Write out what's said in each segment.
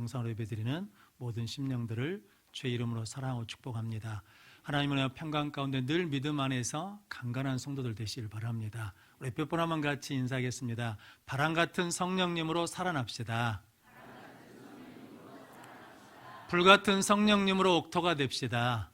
정성으로 예배드리는 모든 심령들을 주의 이름으로 사랑하고 축복합니다. 하나님의 평강 가운데 늘 믿음 안에서 강건한 성도들 되시길 바랍니다. 우리 몇 번 한번 같이 인사하겠습니다. 바람 같은 성령님으로 살아납시다. 불같은 성령님으로 옥토가 됩시다.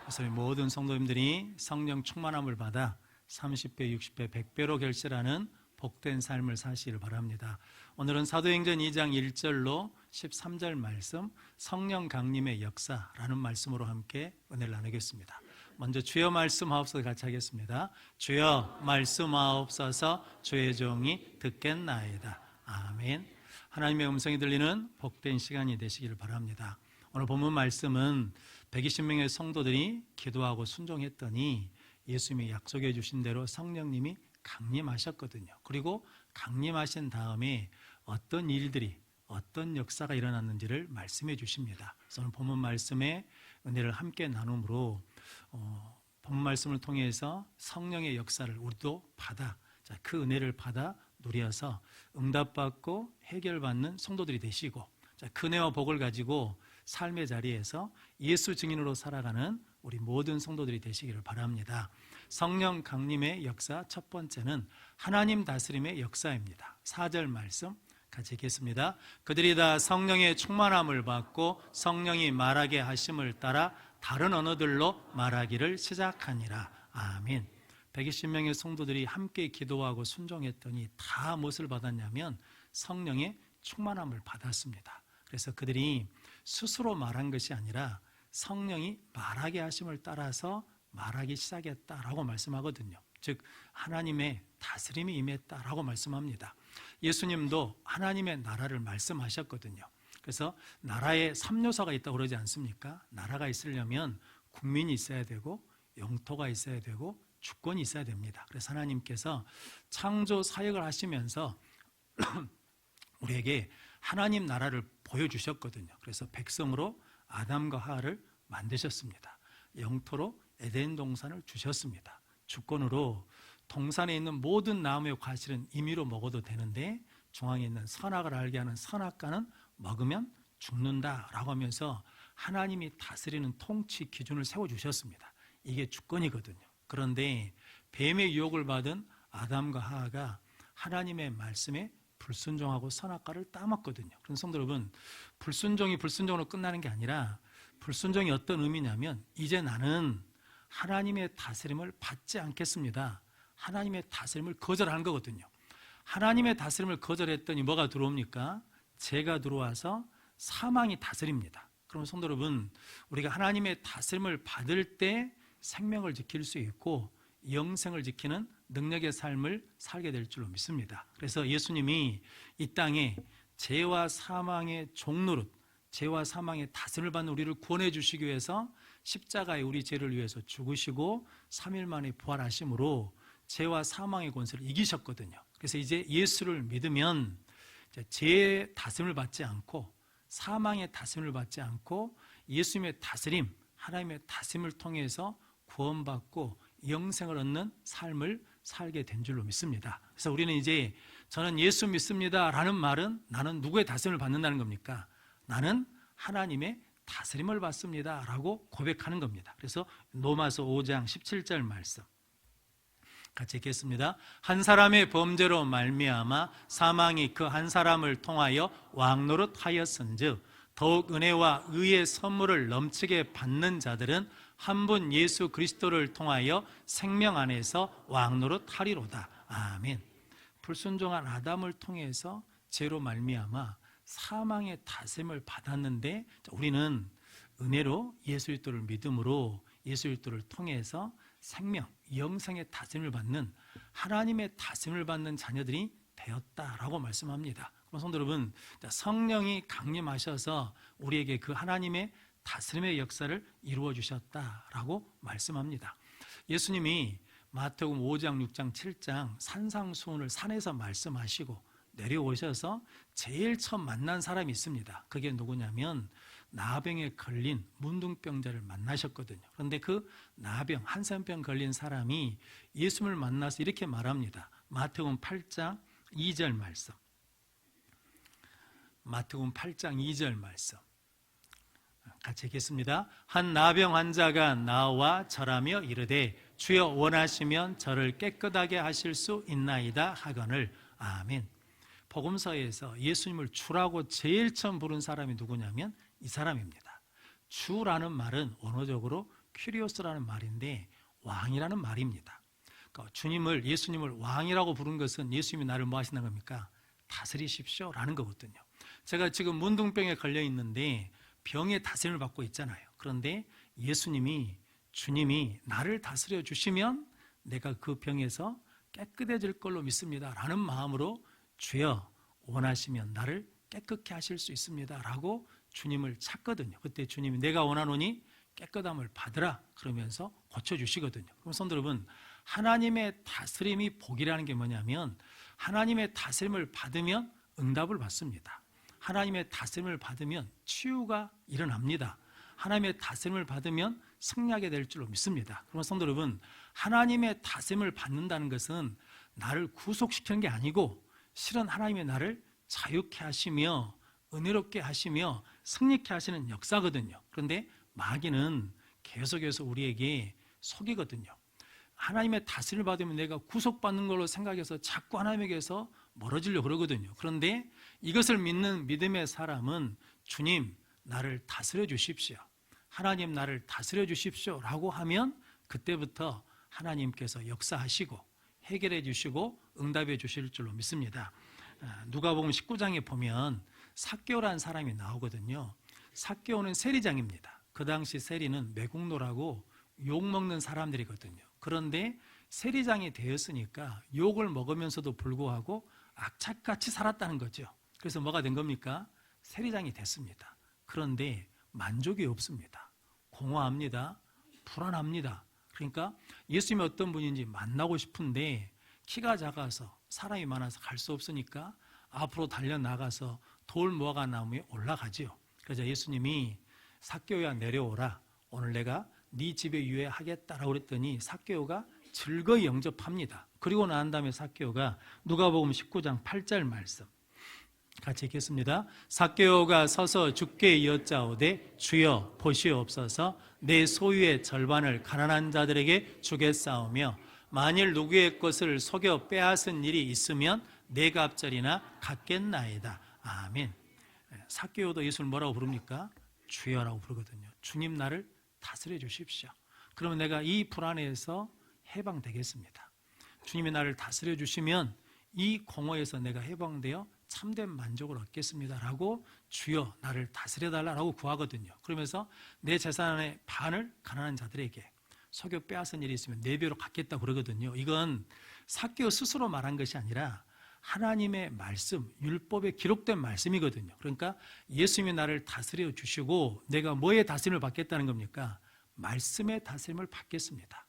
그래서 모든 성도님들이 성령 충만함을 받아 30배, 60배, 100배로 결실하는 복된 삶을 사시길 바랍니다. 오늘은 사도행전 2장 1절로 13절 말씀, 성령 강림의 역사라는 말씀으로 함께 은혜를 나누겠습니다. 먼저 주여 말씀하옵소서 같이 하겠습니다. 주여 말씀하옵소서 주의 종이 듣겠나이다. 아멘. 하나님의 음성이 들리는 복된 시간이 되시기를 바랍니다. 오늘 본문 말씀은 120명의 성도들이 기도하고 순종했더니 예수님이 약속해 주신 대로 성령님이 강림하셨거든요. 그리고 강림하신 다음에 어떤 일들이, 어떤 역사가 일어났는지를 말씀해 주십니다. 그래서 오늘 본문 말씀에 은혜를 함께 나눔으로 본문 말씀을 통해서 성령의 역사를 우리도 받아, 그 은혜를 받아 누려서 응답받고 해결받는 성도들이 되시고, 그 은혜와 복을 가지고 삶의 자리에서 예수 증인으로 살아가는 우리 모든 성도들이 되시기를 바랍니다. 성령 강림의 역사 첫 번째는 하나님 다스림의 역사입니다. 4절 말씀 같이 읽겠습니다. 그들이 다 성령의 충만함을 받고 성령이 말하게 하심을 따라 다른 언어들로 말하기를 시작하니라. 아멘. 120명의 성도들이 함께 기도하고 순종했더니 다 무엇을 받았냐면 성령의 충만함을 받았습니다. 그래서 그들이 스스로 말한 것이 아니라 성령이 말하게 하심을 따라서 말하기 시작했다라고 말씀하거든요. 즉 하나님의 다스림이 임했다라고 말씀합니다. 예수님도 하나님의 나라를 말씀하셨거든요. 그래서 나라에 3요소가 있다고 그러지 않습니까? 나라가 있으려면 국민이 있어야 되고 영토가 있어야 되고 주권이 있어야 됩니다. 그래서 하나님께서 창조 사역을 하시면서 우리에게 하나님 나라를 보여주셨거든요. 그래서 백성으로 아담과 하와를 만드셨습니다. 영토로 에덴 동산을 주셨습니다. 주권으로 동산에 있는 모든 나무의 과실은 임의로 먹어도 되는데 중앙에 있는 선악을 알게 하는 선악과는 먹으면 죽는다라고 하면서 하나님이 다스리는 통치 기준을 세워주셨습니다. 이게 주권이거든요. 그런데 뱀의 유혹을 받은 아담과 하와가 하나님의 말씀에 불순종하고 선악과를 따먹거든요. 그런 성도 여러분, 불순종이 불순종으로 끝나는 게 아니라 불순종이 어떤 의미냐면 이제 나는 하나님의 다스림을 받지 않겠습니다. 하나님의 다스림을 거절하는 거거든요. 하나님의 다스림을 거절했더니 뭐가 들어옵니까? 죄가 들어와서 사망이 다스립니다. 그럼 성도 여러분, 우리가 하나님의 다스림을 받을 때 생명을 지킬 수 있고 영생을 지키는 능력의 삶을 살게 될 줄로 믿습니다. 그래서 예수님이 이 땅에 죄와 사망의 종노릇, 죄와 사망의 다스림을 받는 우리를 구원해 주시기 위해서 십자가에 우리 죄를 위해서 죽으시고 3일 만에 부활하심으로 죄와 사망의 권세를 이기셨거든요. 그래서 이제 예수를 믿으면 죄의 다스림을 받지 않고 사망의 다스림을 받지 않고 예수님의 다스림, 하나님의 다스림을 통해서 구원받고 영생을 얻는 삶을 살게 된 줄로 믿습니다. 그래서 우리는 이제 저는 예수 믿습니다 라는 말은 나는 누구의 다스림을 받는다는 겁니까? 나는 하나님의 다스림을 받습니다 라고 고백하는 겁니다. 그래서 로마서 5장 17절 말씀 같이 읽겠습니다. 한 사람의 범죄로 말미암아 사망이 그 한 사람을 통하여 왕노릇하였은즉 더욱 은혜와 의의 선물을 넘치게 받는 자들은 한 분 예수 그리스도를 통하여 생명 안에서 왕노릇하리로다. 아멘. 불순종한 아담을 통해서 죄로 말미암아 사망의 다스림을 받았는데 우리는 은혜로 예수 그리스도를 믿음으로 예수 그리스도를 통해서 생명, 영생의 다스림을 받는 하나님의 다스림을 받는 자녀들이 되었다라고 말씀합니다. 그럼 성도 여러분, 성령이 강림하셔서 우리에게 그 하나님의 다스림의 역사를 이루어 주셨다라고 말씀합니다. 예수님이 마태복음 5장, 6장, 7장 산상수훈을 산에서 말씀하시고 내려오셔서 제일 처음 만난 사람이 있습니다. 그게 누구냐면 나병에 걸린 문둥병자를 만나셨거든요. 그런데 그 나병, 한센병 걸린 사람이 예수님을 만나서 이렇게 말합니다. 마태복음 8장 2절 말씀 마태복음 8장 2절 말씀 같이 읽겠습니다. 한 나병 환자가 나와 절하며 이르되 주여 원하시면 저를 깨끗하게 하실 수 있나이다 하거늘. 아멘. 복음서에서 예수님을 주라고 제일 처음 부른 사람이 누구냐면 이 사람입니다. 주라는 말은 언어적으로 큐리오스라는 말인데 왕이라는 말입니다. 그러니까 예수님을 왕이라고 부른 것은 예수님이 나를 뭐 하신다는 겁니까? 다스리십시오 라는 거거든요. 제가 지금 문둥병에 걸려 있는데 병의 다스림을 받고 있잖아요. 그런데 주님이 나를 다스려 주시면 내가 그 병에서 깨끗해질 걸로 믿습니다 라는 마음으로 주여 원하시면 나를 깨끗게 하실 수 있습니다 라고 주님을 찾거든요. 그때 주님이 내가 원하노니 깨끗함을 받으라 그러면서 고쳐주시거든요. 그럼 성도 여러분, 하나님의 다스림이 복이라는 게 뭐냐면 하나님의 다스림을 받으면 응답을 받습니다. 하나님의 다스림을 받으면 치유가 일어납니다. 하나님의 다스림을 받으면 승리하게 될 줄로 믿습니다. 그러면 성도 여러분, 하나님의 다스림을 받는다는 것은 나를 구속시키는 게 아니고 실은 하나님의 나를 자유케 하시며 은혜롭게 하시며 승리케 하시는 역사거든요. 그런데 마귀는 계속해서 우리에게 속이거든요. 하나님의 다스림을 받으면 내가 구속받는 걸로 생각해서 자꾸 하나님에게서 멀어지려고 그러거든요. 그런데 이것을 믿는 믿음의 사람은 주님 나를 다스려 주십시오, 하나님 나를 다스려 주십시오 라고 하면 그때부터 하나님께서 역사하시고 해결해 주시고 응답해 주실 줄로 믿습니다. 누가복음 19장에 보면 삭개오라는 사람이 나오거든요. 삭개오는 세리장입니다. 그 당시 세리는 매국노라고 욕먹는 사람들이거든요. 그런데 세리장이 되었으니까 욕을 먹으면서도 불구하고 악착같이 살았다는 거죠. 그래서 뭐가 된 겁니까? 세리장이 됐습니다. 그런데 만족이 없습니다. 공허합니다. 불안합니다. 그러니까 예수님이 어떤 분인지 만나고 싶은데 키가 작아서 사람이 많아서 갈 수 없으니까 앞으로 달려나가서 돌 모아가 나무에 올라가지요. 그래서 예수님이 삭개오야 내려오라, 오늘 내가 네 집에 유해하겠다라고 그랬더니 삭개오가 즐거이 영접합니다. 그리고 난 다음에 삭개오가 누가복음 19장 8절 말씀 같이 읽겠습니다. 삭개오가 서서 주께 여짜오되 주여 보시옵소서, 내 소유의 절반을 가난한 자들에게 주겠사오며 만일 누구의 것을 속여 빼앗은 일이 있으면 네 갑절이나 갚겠나이다. 아멘. 삭개오도 예수를 뭐라고 부릅니까? 주여라고 부르거든요. 주님 나를 다스려 주십시오. 그러면 내가 이 불안에서 해방되겠습니다. 주님이 나를 다스려 주시면 이 공허에서 내가 해방되어 참된 만족을 얻겠습니다 라고 주여 나를 다스려 달라고 구하거든요. 그러면서 내 재산의 반을 가난한 자들에게, 속여 빼앗은 일이 있으면 4배로 갚겠다고 그러거든요. 이건 삭개오 스스로 말한 것이 아니라 하나님의 말씀, 율법에 기록된 말씀이거든요. 그러니까 예수님이 나를 다스려 주시고 내가 뭐의 다스림을 받겠다는 겁니까? 말씀의 다스림을 받겠습니다.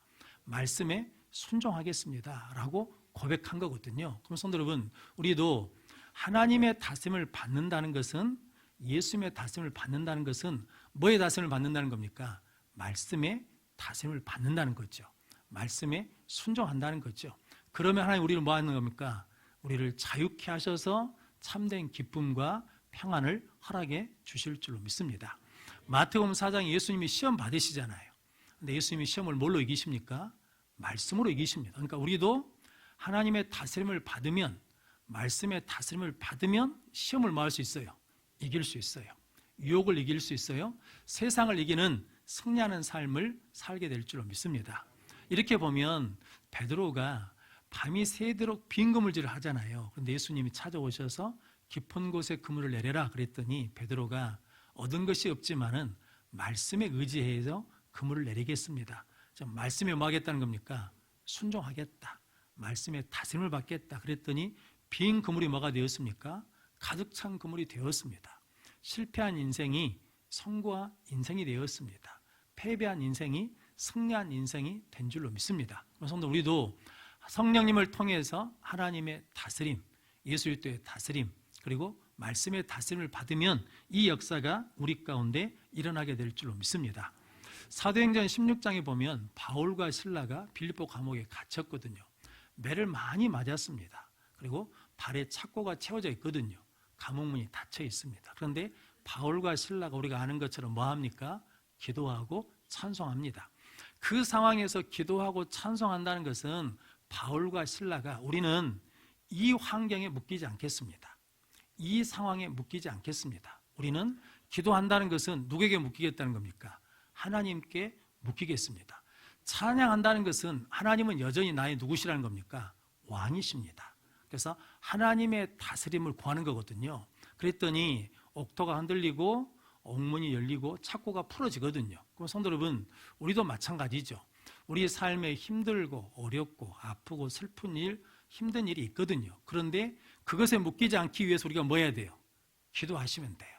말씀에 순종하겠습니다 라고 고백한 거거든요. 그럼 성도 여러분, 우리도 하나님의 다스림을 받는다는 것은, 예수님의 다스림을 받는다는 것은 뭐의 다스림을 받는다는 겁니까? 말씀의 다스림을 받는다는 거죠. 말씀에 순종한다는 거죠. 그러면 하나님 우리를 뭐 하는 겁니까? 우리를 자유케 하셔서 참된 기쁨과 평안을 허락해 주실 줄로 믿습니다. 마태복음 4장에 예수님이 시험 받으시잖아요. 근데 예수님이 시험을 뭘로 이기십니까? 말씀으로 이기십니다. 그러니까 우리도 하나님의 다스림을 받으면, 말씀의 다스림을 받으면 시험을 뭐 할 수 있어요? 이길 수 있어요. 유혹을 이길 수 있어요. 세상을 이기는 승리하는 삶을 살게 될 줄로 믿습니다. 이렇게 보면 베드로가 밤이 새도록 빈 그물질을 하잖아요. 그런데 예수님이 찾아오셔서 깊은 곳에 그물을 내려라 그랬더니 베드로가 얻은 것이 없지만은 말씀에 의지해서 그물을 내리겠습니다. 말씀에 뭐 하겠다는 겁니까? 순종하겠다. 말씀에 다스림을 받겠다 그랬더니 빈 그물이 뭐가 되었습니까? 가득 찬 그물이 되었습니다. 실패한 인생이 성공한 인생이 되었습니다. 패배한 인생이 승리한 인생이 된 줄로 믿습니다. 그래서 우리도 성령님을 통해서 하나님의 다스림, 예수 그리스도의 다스림, 그리고 말씀의 다스림을 받으면 이 역사가 우리 가운데 일어나게 될 줄로 믿습니다. 사도행전 16장에 보면 바울과 실라가 빌립보 감옥에 갇혔거든요. 매를 많이 맞았습니다. 그리고 발에 착고가 채워져 있거든요. 감옥문이 닫혀 있습니다. 그런데 바울과 실라가 우리가 아는 것처럼 뭐합니까? 기도하고 찬송합니다. 그 상황에서 기도하고 찬송한다는 것은 바울과 실라가 우리는 이 환경에 묶이지 않겠습니다. 이 상황에 묶이지 않겠습니다. 우리는 기도한다는 것은 누구에게 묶이겠다는 겁니까? 하나님께 묶이겠습니다. 찬양한다는 것은 하나님은 여전히 나의 누구시라는 겁니까? 왕이십니다. 그래서 하나님의 다스림을 구하는 거거든요. 그랬더니 옥토가 흔들리고 옥문이 열리고 착고가 풀어지거든요. 그럼 성도 여러분, 우리도 마찬가지죠. 우리 삶에 힘들고 어렵고 아프고 슬픈 일, 힘든 일이 있거든요. 그런데 그것에 묶이지 않기 위해서 우리가 뭐 해야 돼요? 기도하시면 돼요.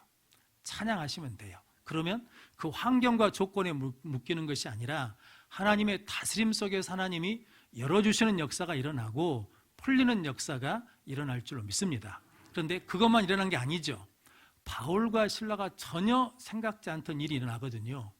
찬양하시면 돼요. 그러면 그 환경과 조건에 묶이는 것이 아니라 하나님의 다스림 속에서 하나님이 열어주시는 역사가 일어나고 풀리는 역사가 일어날 줄로 믿습니다. 그런데 그것만 일어난 게 아니죠. 바울과 실라가 전혀 생각지 않던 일이 일어나거든요.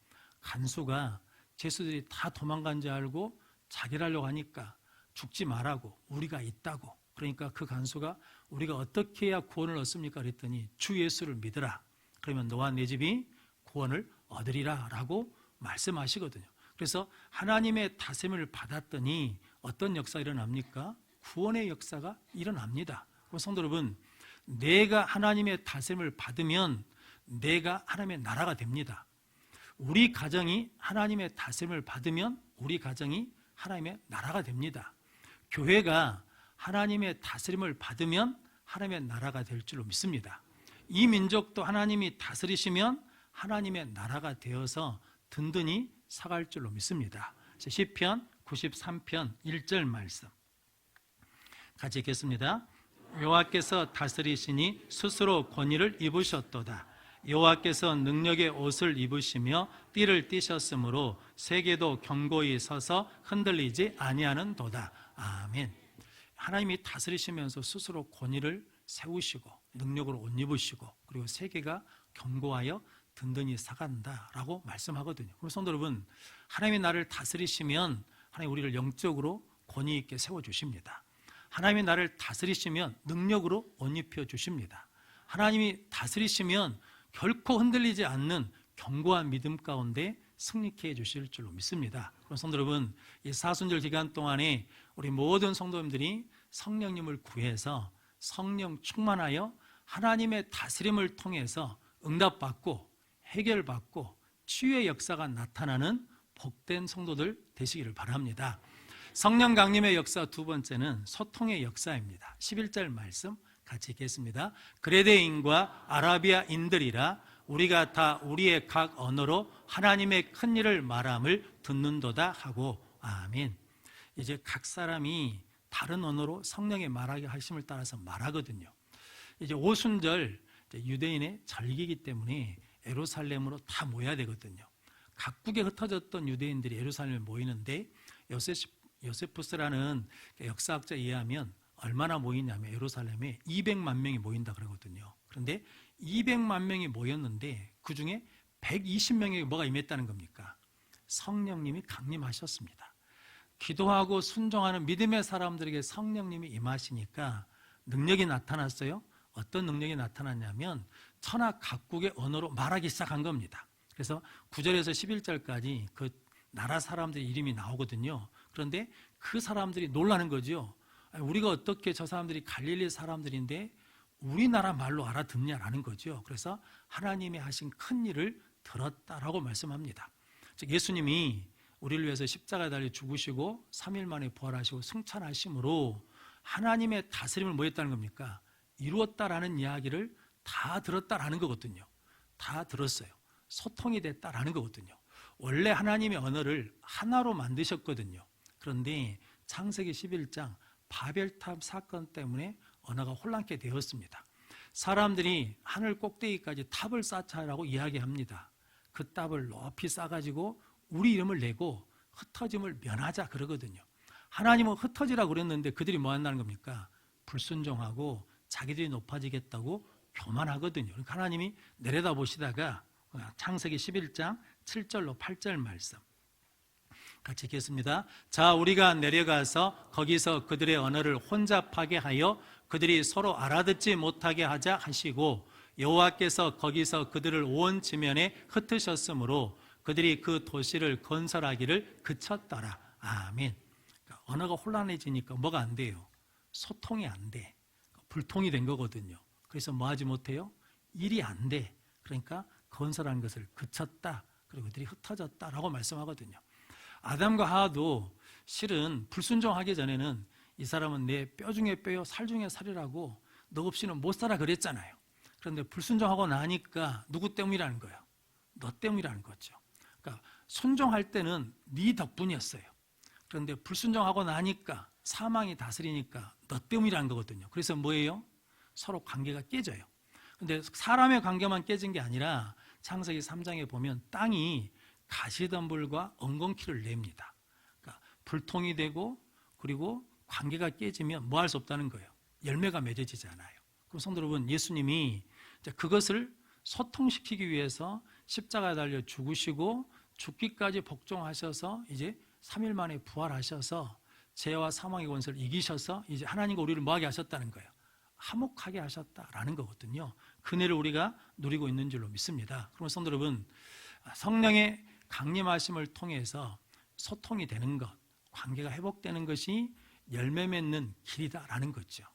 간수가 제수들이 다 도망간 줄 알고 자결 하려고 하니까 죽지 말라고, 우리가 있다고. 그러니까 그 간수가 우리가 어떻게 해야 구원을 얻습니까? 그랬더니 주 예수를 믿으라. 그러면 너와 내 집이 구원을 얻으리라 라고 말씀하시거든요. 그래서 하나님의 다스림을 받았더니 어떤 역사가 일어납니까? 구원의 역사가 일어납니다. 성도 여러분, 내가 하나님의 다스림을 받으면 내가 하나님의 나라가 됩니다. 우리 가정이 하나님의 다스림을 받으면 우리 가정이 하나님의 나라가 됩니다. 교회가 하나님의 다스림을 받으면 하나님의 나라가 될 줄로 믿습니다. 이 민족도 하나님이 다스리시면 하나님의 나라가 되어서 든든히 서갈 줄로 믿습니다. 시편 93편 1절 말씀 같이 읽겠습니다. 여호와께서 다스리시니 스스로 권위를 입으셨도다. 여호와께서 능력의 옷을 입으시며 띠를 띠셨으므로 세계도 견고히 서서 흔들리지 아니하는도다. 아멘. 하나님이 다스리시면서 스스로 권위를 세우시고 능력으로 옷 입으시고 그리고 세계가 견고하여 든든히 서간다라고 말씀하거든요. 그럼 성도 여러분, 하나님이 나를 다스리시면 하나님 우리를 영적으로 권위 있게 세워주십니다. 하나님이 나를 다스리시면 능력으로 옷 입혀주십니다. 하나님이 다스리시면 결코 흔들리지 않는 견고한 믿음 가운데 승리케 해주실 줄로 믿습니다. 그럼 성도 여러분, 이 사순절 기간 동안에 우리 모든 성도님들이 성령님을 구해서 성령 충만하여 하나님의 다스림을 통해서 응답받고 해결받고 치유의 역사가 나타나는 복된 성도들 되시기를 바랍니다. 성령 강림의 역사 두 번째는 소통의 역사입니다. 11절 말씀 같이 읽겠습니다. 그레데인과 아라비아인들이라 우리가 다 우리의 각 언어로 하나님의 큰 일을 말함을 듣는도다 하고 아멘. 이제 각 사람이 다른 언어로 성령의 말하게 하심을 따라서 말하거든요. 이제 오순절 유대인의 절기이기 때문에 예루살렘으로 다 모여야 되거든요. 각국에 흩어졌던 유대인들이 예루살렘에 모이는데 요세푸스라는 역사학자에 의하면 얼마나 모이냐면 예루살렘에 200만 명이 모인다 그러거든요. 그런데 200만 명이 모였는데 그 중에 120명에게 뭐가 임했다는 겁니까? 성령님이 강림하셨습니다. 기도하고 순종하는 믿음의 사람들에게 성령님이 임하시니까 능력이 나타났어요. 어떤 능력이 나타났냐면 천하 각국의 언어로 말하기 시작한 겁니다. 그래서 9절에서 11절까지 그 나라 사람들의 이름이 나오거든요. 그런데 그 사람들이 놀라는 거죠. 우리가 어떻게 저 사람들이 갈릴리 사람들인데 우리나라 말로 알아듣냐라는 거죠. 그래서 하나님이 하신 큰 일을 들었다라고 말씀합니다. 즉 예수님이 우리를 위해서 십자가에 달려 죽으시고 3일 만에 부활하시고 승천하심으로 하나님의 다스림을 뭐 했다는 겁니까? 이루었다라는 이야기를 다 들었다라는 거거든요. 다 들었어요. 소통이 됐다라는 거거든요. 원래 하나님의 언어를 하나로 만드셨거든요. 그런데 창세기 11장 바벨탑 사건 때문에 언어가 혼란케 되었습니다. 사람들이 하늘 꼭대기까지 탑을 쌓자라고 이야기합니다. 그 탑을 높이 쌓아가지고 우리 이름을 내고 흩어짐을 면하자 그러거든요. 하나님은 흩어지라고 그랬는데 그들이 뭐 한다는 겁니까? 불순종하고 자기들이 높아지겠다고 교만하거든요. 그러니까 하나님이 내려다보시다가 창세기 11장 7절로 8절 말씀 같이 읽겠습니다. 자, 우리가 내려가서 거기서 그들의 언어를 혼잡하게 하여 그들이 서로 알아듣지 못하게 하자 하시고 여호와께서 거기서 그들을 온 지면에 흩으셨으므로 그들이 그 도시를 건설하기를 그쳤더라. 아멘. 그러니까 언어가 혼란해지니까 뭐가 안 돼요? 소통이 안 돼. 불통이 된 거거든요. 그래서 뭐 하지 못해요? 일이 안 돼. 그러니까 건설한 것을 그쳤다. 그리고 그들이 흩어졌다라고 말씀하거든요. 아담과 하와도 실은 불순종하기 전에는 이 사람은 내 뼈 중에 뼈요 살 중에 살이라고 너 없이는 못 살아 그랬잖아요. 그런데 불순종하고 나니까 누구 때문이라는 거예요? 너 때문이라는 거죠. 그러니까 순종할 때는 네 덕분이었어요. 그런데 불순종하고 나니까 사망이 다스리니까 너 때문이라는 거거든요. 그래서 뭐예요? 서로 관계가 깨져요. 근데 사람의 관계만 깨진 게 아니라 창세기 3장에 보면 땅이 가시덤불과 엉겅퀴를 냅니다. 그러니까 불통이 되고 그리고 관계가 깨지면 뭐 할 수 없다는 거예요. 열매가 맺어지지 않아요. 그럼 성도 여러분, 예수님이 그것을 소통시키기 위해서 십자가에 달려 죽으시고 죽기까지 복종하셔서 이제 3일 만에 부활하셔서 죄와 사망의 권세를 이기셔서 이제 하나님과 우리를 뭐하게 하셨다는 거예요. 화목하게 하셨다라는 거거든요. 그 은혜를 우리가 누리고 있는 줄로 믿습니다. 그럼 성도 여러분, 성령의 강림하심을 통해서 소통이 되는 것, 관계가 회복되는 것이 열매 맺는 길이다라는 거죠.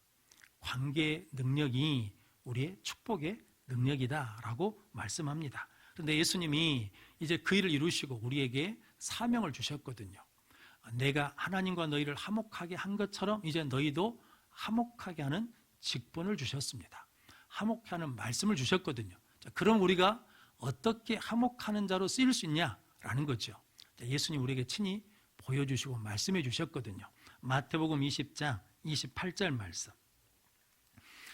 관계 능력이 우리의 축복의 능력이다라고 말씀합니다. 그런데 예수님이 이제 그 일을 이루시고 우리에게 사명을 주셨거든요. 내가 하나님과 너희를 화목하게 한 것처럼 이제 너희도 화목하게 하는 직분을 주셨습니다. 화목하게 하는 말씀을 주셨거든요. 자, 그럼 우리가 어떻게 화목하는 자로 쓰일 수 있냐라는 거죠. 자, 예수님 우리에게 친히 보여주시고 말씀해 주셨거든요. 마태복음 20장 28절 말씀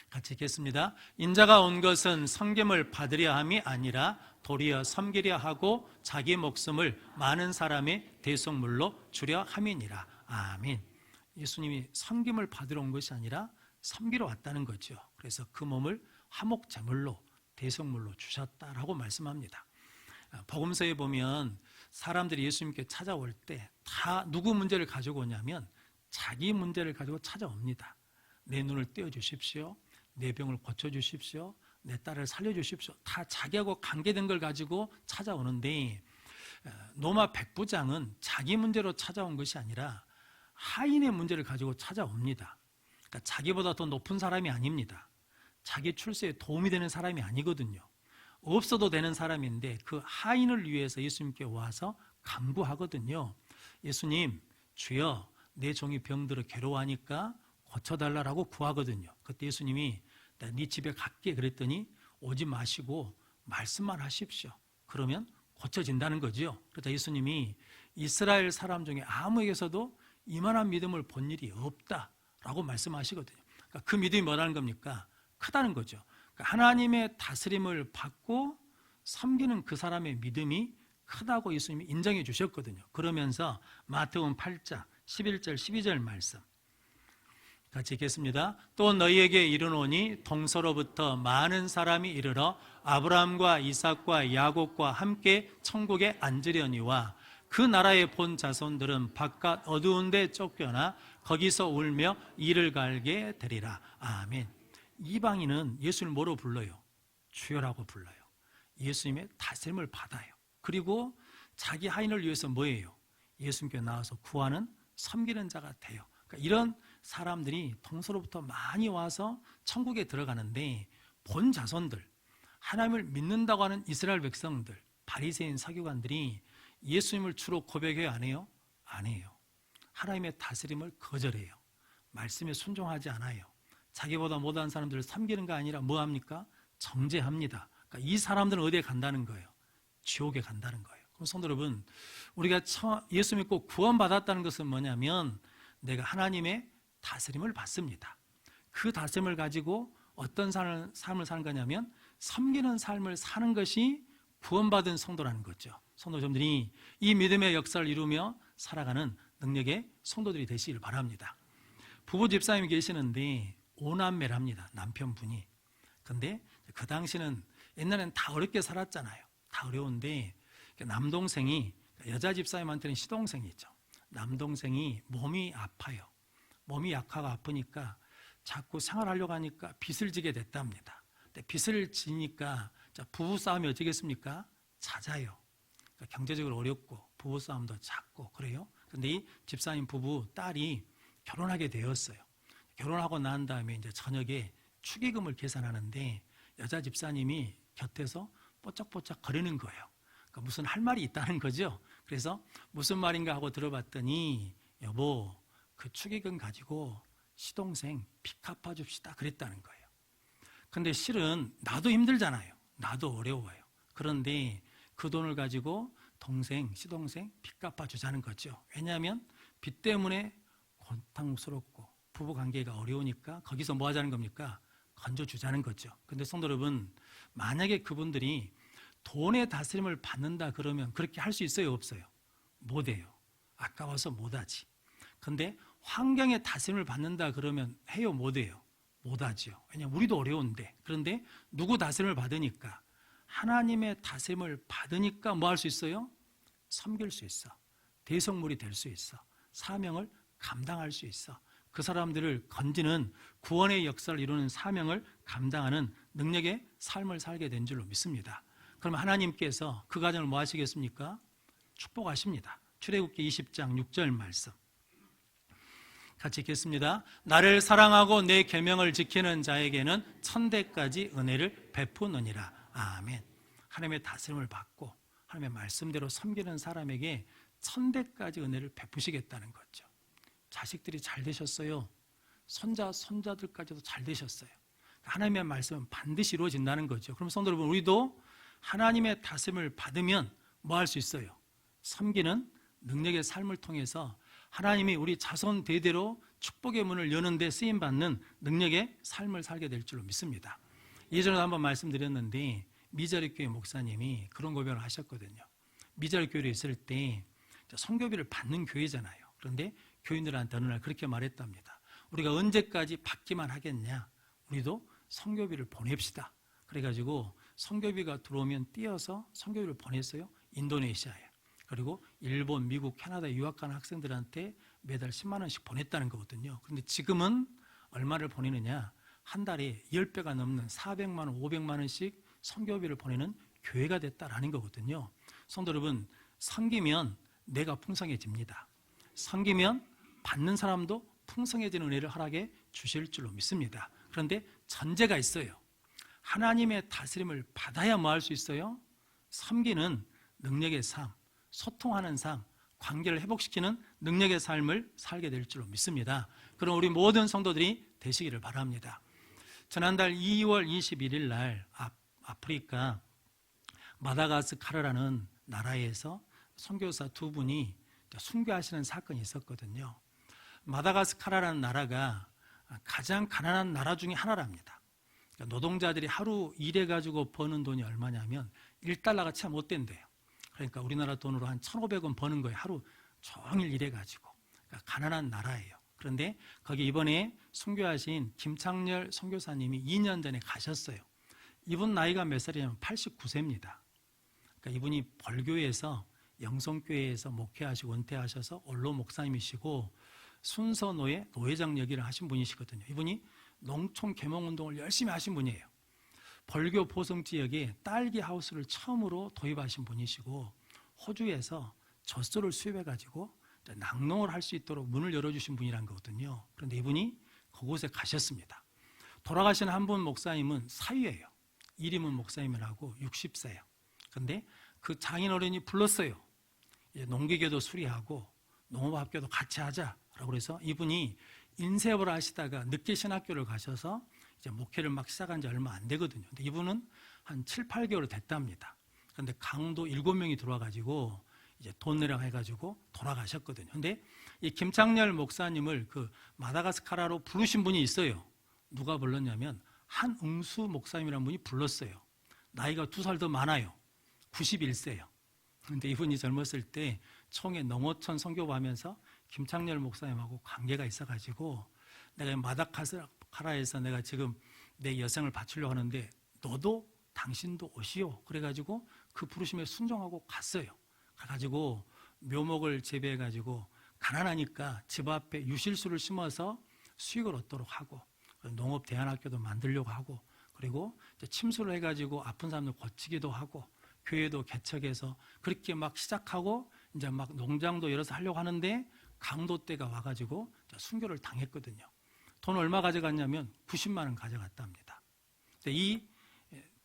같이 읽겠습니다. 인자가 온 것은 섬김을 받으려 함이 아니라 도리어 섬기려 하고 자기 목숨을 많은 사람의 대속물로 주려 함이니라. 아멘. 예수님이 섬김을 받으러 온 것이 아니라 섬기러 왔다는 거죠. 그래서 그 몸을 화목제물로 대속물로 주셨다라고 말씀합니다. 복음서에 보면 사람들이 예수님께 찾아올 때 다 누구 문제를 가지고 오냐면 자기 문제를 가지고 찾아옵니다. 내 눈을 떼어주십시오. 내 병을 고쳐주십시오. 내 딸을 살려주십시오. 다 자기하고 관계된 걸 가지고 찾아오는데 로마 백부장은 자기 문제로 찾아온 것이 아니라 하인의 문제를 가지고 찾아옵니다. 그러니까 자기보다 더 높은 사람이 아닙니다. 자기 출세에 도움이 되는 사람이 아니거든요. 없어도 되는 사람인데 그 하인을 위해서 예수님께 와서 간구하거든요. 예수님, 주여 내 종이 병들어 괴로워하니까 고쳐달라고 구하거든요. 그때 예수님이 네 집에 갈게 그랬더니 오지 마시고 말씀만 하십시오. 그러면 고쳐진다는 거죠. 그러다 예수님이 이스라엘 사람 중에 아무에게서도 이만한 믿음을 본 일이 없다라고 말씀하시거든요. 그러니까 그 믿음이 뭐라는 겁니까? 크다는 거죠. 그러니까 하나님의 다스림을 받고 섬기는 그 사람의 믿음이 크다고 예수님이 인정해 주셨거든요. 그러면서 마태복음 8장 11절 12절 말씀 같이 읽겠습니다. 또 너희에게 이르노니 동서로부터 많은 사람이 이르러 아브라함과 이삭과 야곱과 함께 천국에 앉으려니와 그 나라의 본 자손들은 바깥 어두운 데 쫓겨나 거기서 울며 이를 갈게 되리라. 아멘. 이방인은 예수를 뭐로 불러요? 주여라고 불러요. 예수님의 다스림을 받아요. 그리고 자기 하인을 위해서 뭐예요? 예수님께 나와서 구하는 섬기는 자가 돼요. 그러니까 이런 사람들이 동서로부터 많이 와서 천국에 들어가는데 본 자손들, 하나님을 믿는다고 하는 이스라엘 백성들, 바리새인 서기관들이 예수님을 주로 고백해요? 안 해요? 안 해요. 하나님의 다스림을 거절해요. 말씀에 순종하지 않아요. 자기보다 못한 사람들을 섬기는 게 아니라 뭐합니까? 정죄합니다. 그러니까 이 사람들은 어디에 간다는 거예요? 지옥에 간다는 거예요. 그럼 성도 여러분, 우리가 예수 믿고 구원받았다는 것은 뭐냐면 내가 하나님의 다스림을 받습니다. 그 다스림을 가지고 어떤 삶을 사는 거냐면 섬기는 삶을 사는 것이 구원받은 성도라는 거죠. 성도 여러분들이 이 믿음의 역사를 이루며 살아가는 능력의 성도들이 되시길 바랍니다. 부부 집사님이 계시는데 5남매랍니다. 남편분이. 근데 그 당시는 옛날에는 다 어렵게 살았잖아요. 다 어려운데 남동생이, 여자 집사님한테는 시동생이죠. 남동생이 몸이 아파요. 몸이 약하고 아프니까 자꾸 생활하려고 하니까 빚을 지게 됐답니다. 근데 빚을 지니까 부부싸움이 어쩌겠습니까? 잦아요. 그러니까 경제적으로 어렵고 부부싸움도 잦고 그래요. 근데 이 집사님 부부 딸이 결혼하게 되었어요. 결혼하고 난 다음에 이제 저녁에 축의금을 계산하는데 여자 집사님이 곁에서 뽀짝뽀짝 거리는 거예요. 그러니까 무슨 할 말이 있다는 거죠. 그래서 무슨 말인가 하고 들어봤더니 여보, 그 축의금 가지고 시동생 빚 갚아줍시다 그랬다는 거예요. 근데 실은 나도 힘들잖아요. 나도 어려워요. 그런데 그 돈을 가지고 동생, 시동생 빚 갚아주자는 거죠. 왜냐하면 빚 때문에 고통스럽고 부부관계가 어려우니까 거기서 뭐 하자는 겁니까? 건져주자는 거죠. 근데 성도 여러분, 만약에 그분들이 돈의 다스림을 받는다 그러면 그렇게 할 수 있어요? 없어요? 못해요. 아까워서 못하지. 근데 환경의 다스림을 받는다 그러면 해요? 못해요? 못하죠. 왜냐하면 우리도 어려운데. 그런데 누구 다스림을 받으니까? 하나님의 다스림을 받으니까 뭐 할 수 있어요? 섬길 수 있어. 대성물이 될 수 있어. 사명을 감당할 수 있어. 그 사람들을 건지는 구원의 역사를 이루는 사명을 감당하는 능력의 삶을 살게 된 줄로 믿습니다. 그럼 하나님께서 그 가정을 뭐 하시겠습니까? 축복하십니다. 출애굽기 20장 6절 말씀 같이 읽겠습니다. 나를 사랑하고 내 계명을 지키는 자에게는 천대까지 은혜를 베푸느니라. 아멘. 하나님의 다스림을 받고 하나님의 말씀대로 섬기는 사람에게 천대까지 은혜를 베푸시겠다는 거죠. 자식들이 잘 되셨어요. 손자들까지도 잘 되셨어요. 하나님의 말씀은 반드시 이루어진다는 거죠. 그럼 성도 여러분, 우리도 하나님의 다스림을 받으면 뭐 할 수 있어요? 섬기는 능력의 삶을 통해서 하나님이 우리 자손 대대로 축복의 문을 여는 데 쓰임받는 능력의 삶을 살게 될 줄로 믿습니다. 예전에도 한번 말씀드렸는데 미자리 교회 목사님이 그런 고백을 하셨거든요. 미자리 교회에 있을 때 선교비를 받는 교회잖아요. 그런데 교인들한테 어느 날 그렇게 말했답니다. 우리가 언제까지 받기만 하겠냐? 우리도 선교비를 보냅시다. 그래가지고 선교비가 들어오면 띄어서 선교비를 보냈어요. 인도네시아에. 그리고 일본, 미국, 캐나다에 유학 가는 학생들한테 매달 10만 원씩 보냈다는 거거든요. 그런데 지금은 얼마를 보내느냐? 한 달에 10배가 넘는 400만 원, 500만 원씩 선교비를 보내는 교회가 됐다라는 거거든요. 성도 여러분, 섬기면 내가 풍성해집니다. 섬기면 받는 사람도 풍성해지는 은혜를 허락해 주실 줄로 믿습니다. 그런데 전제가 있어요. 하나님의 다스림을 받아야 뭐 할 수 있어요? 섬기는 능력의 삶, 소통하는 삶, 관계를 회복시키는 능력의 삶을 살게 될 줄로 믿습니다. 그럼 우리 모든 성도들이 되시기를 바랍니다. 지난달 2월 21일 날 아프리카 마다가스카르라는 나라에서 선교사 두 분이 순교하시는 사건이 있었거든요. 마다가스카르라는 나라가 가장 가난한 나라 중에 하나랍니다. 노동자들이 하루 일해가지고 버는 돈이 얼마냐면 1달러가 채 못 된대요. 그러니까 우리나라 돈으로 한 1,500원 버는 거예요. 하루 종일 일해가지고. 그러니까 가난한 나라예요. 그런데 거기 이번에 순교하신 김창렬 선교사님이 2년 전에 가셨어요. 이분 나이가 몇 살이냐면 89세입니다. 그러니까 이분이 벌교에서 영성교회에서 목회하시고 은퇴하셔서 원로 목사님이시고 순서 노회장 역일을 하신 분이시거든요. 이분이 농촌 계몽운동을 열심히 하신 분이에요. 벌교 보성 지역에 딸기 하우스를 처음으로 도입하신 분이시고 호주에서 젖소를 수입해가지고 낙농을 할 수 있도록 문을 열어주신 분이란 거거든요. 그런데 이분이 그곳에 가셨습니다. 돌아가신 한 분 목사님은 사위예요. 이림은 목사님이라고 60세예요. 그런데 그 장인어른이 불렀어요. 농기계도 수리하고 농업학교도 같이 하자라고 해서 이분이 인쇄업을 하시다가 늦게 신학교를 가셔서 이제 목회를 막 시작한 지 얼마 안 되거든요. 근데 이분은 한 7, 8개월 됐답니다. 그런데 강도 7명이 들어와가지고 이제 돈 내라고 해가지고 돌아가셨거든요. 근데 이 김창렬 목사님을 그 마다가스카르로 부르신 분이 있어요. 누가 불렀냐면 한응수 목사님이라는 분이 불렀어요. 나이가 2살 더 많아요. 91세예요. 그런데 이분이 젊었을 때 총회 농어촌 선교하면서 김창렬 목사님하고 관계가 있어가지고 내가 마다가스카르에서 내가 지금 내 여생을 바치려고 하는데 너도 당신도 오시오. 그래가지고 그 부르심에 순종하고 갔어요. 가가지고 묘목을 재배해가지고 가난하니까 집 앞에 유실수를 심어서 수익을 얻도록 하고 농업대안학교도 만들려고 하고, 그리고 이제 침수를 해가지고 아픈 사람들 고치기도 하고, 교회도 개척해서 그렇게 막 시작하고 이제 막 농장도 열어서 하려고 하는데 강도 때가 와가지고 순교를 당했거든요. 돈 얼마 가져갔냐면 90만 원 가져갔답니다. 이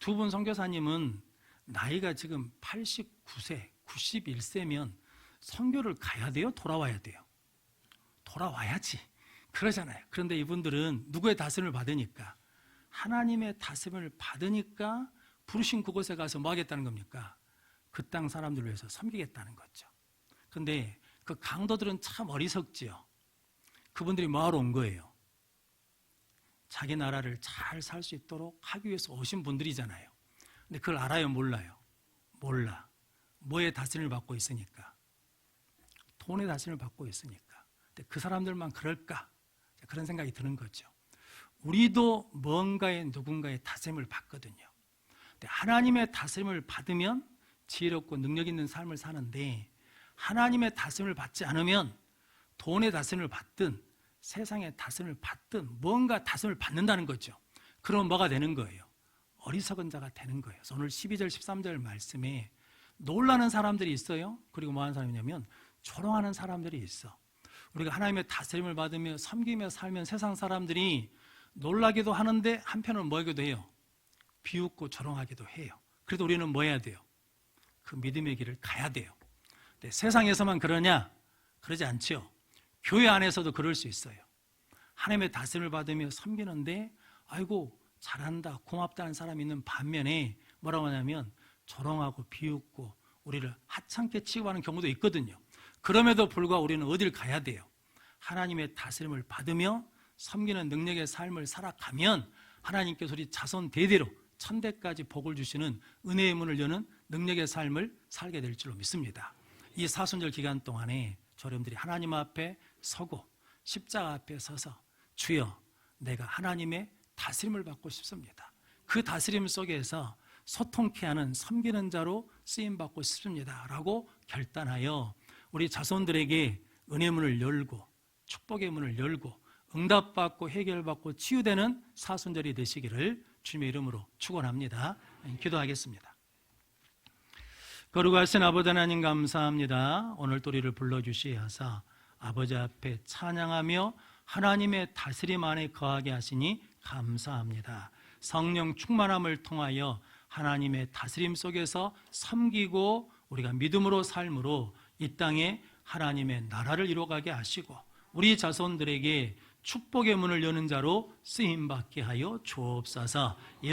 두 분 선교사님은 나이가 지금 89세, 91세면 선교를 가야 돼요? 돌아와야 돼요? 돌아와야지. 그러잖아요. 그런데 이분들은 누구의 다스림을 받으니까? 하나님의 다스림을 받으니까 부르신 그곳에 가서 뭐 하겠다는 겁니까? 그 땅 사람들을 위해서 섬기겠다는 거죠. 그런데 그 강도들은 참 어리석지요. 그분들이 뭐하러 온 거예요? 자기 나라를 잘 살 수 있도록 하기 위해서 오신 분들이잖아요. 근데 그걸 알아요? 몰라요? 몰라. 뭐의 다스림을 받고 있으니까? 돈의 다스림을 받고 있으니까. 근데 그 사람들만 그럴까? 그런 생각이 드는 거죠. 우리도 뭔가의 누군가의 다스림을 받거든요. 근데 하나님의 다스림을 받으면 지혜롭고 능력 있는 삶을 사는데, 하나님의 다스림을 받지 않으면 돈의 다스림을 받든 세상의 다스림을 받든 뭔가 다스림을 받는다는 거죠. 그럼 뭐가 되는 거예요? 어리석은 자가 되는 거예요. 그래서 오늘 12절 13절 말씀에 놀라는 사람들이 있어요. 그리고 뭐 하는 사람이냐면 조롱하는 사람들이 있어. 우리가 하나님의 다스림을 받으며 섬기며 살면 세상 사람들이 놀라기도 하는데 한편으로는 뭐 하기도 해요? 비웃고 조롱하기도 해요. 그래도 우리는 뭐 해야 돼요? 그 믿음의 길을 가야 돼요. 근데 세상에서만 그러냐? 그러지 않죠. 교회 안에서도 그럴 수 있어요. 하나님의 다스림을 받으며 섬기는데 아이고 잘한다 고맙다는 사람이 있는 반면에 뭐라고 하냐면 조롱하고 비웃고 우리를 하찮게 취급하는 경우도 있거든요. 그럼에도 불구하고 우리는 어딜 가야 돼요? 하나님의 다스림을 받으며 섬기는 능력의 삶을 살아가면 하나님께서 우리 자손 대대로 천대까지 복을 주시는 은혜의 문을 여는 능력의 삶을 살게 될 줄로 믿습니다. 이 사순절 기간 동안에 여러분들이 하나님 앞에 서고 십자가 앞에 서서 주여 내가 하나님의 다스림을 받고 싶습니다. 그 다스림 속에서 소통케 하는 섬기는 자로 쓰임받고 싶습니다 라고 결단하여 우리 자손들에게 은혜의 문을 열고 축복의 문을 열고 응답받고 해결받고 치유되는 사순절이 되시기를 주님의 이름으로 축원합니다. 기도하겠습니다. 거룩하신 아버지 하나님 감사합니다. 오늘 또 우리를 불러주시어서 아버지 앞에 찬양하며 하나님의 다스림 안에 거하게 하시니 감사합니다. 성령 충만함을 통하여 하나님의 다스림 속에서 섬기고 우리가 믿음으로 삶으로 이 땅에 하나님의 나라를 이루어가게 하시고 우리 자손들에게 축복의 문을 여는 자로 쓰임받게 하여 주옵소서.